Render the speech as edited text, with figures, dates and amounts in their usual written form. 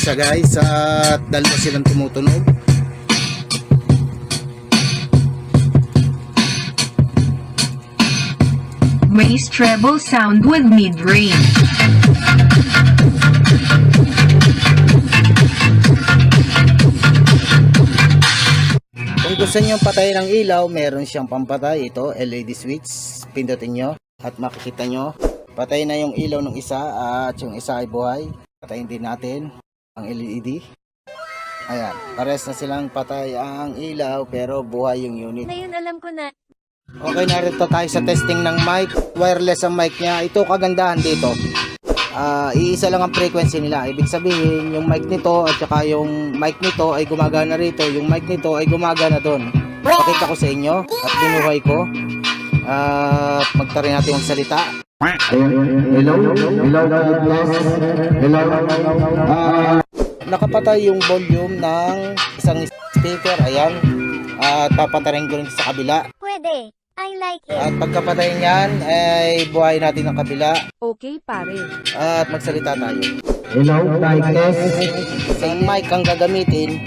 isa guys at dalawa silang tumutunog. Raise treble sound with mid-range. Kung gusto nyo patayin ng ilaw, meron siyang pampatay. Ito, LED switch. Pindutin nyo at makikita nyo. Patay na yung ilaw ng isa at yung isa ay buhay. Patayin din natin ang LED. Ayan, pares na silang patay ang ilaw pero buhay yung unit. Ngayon alam ko na. Okay, narito tayo sa testing ng mic. Wireless ang mic niya. Ito kagandahan dito. Iisa lang ang frequency nila. Ibig sabihin, yung mic nito at saka yung mic nito ay gumagana rito. Yung mic nito ay gumagana doon. Pakita ko sa inyo at binuhay ko. Magtari natin yung salita. Hello? Nakapatay yung volume ng isang speaker. Ayan. At papatarin ko rin sa kabila. Pwede. I like it. At pagkapatay niyan ay buhay natin ang kabila. Okay pare. At magsalita tayo. Hello, mic test. Same mic ang gagamitin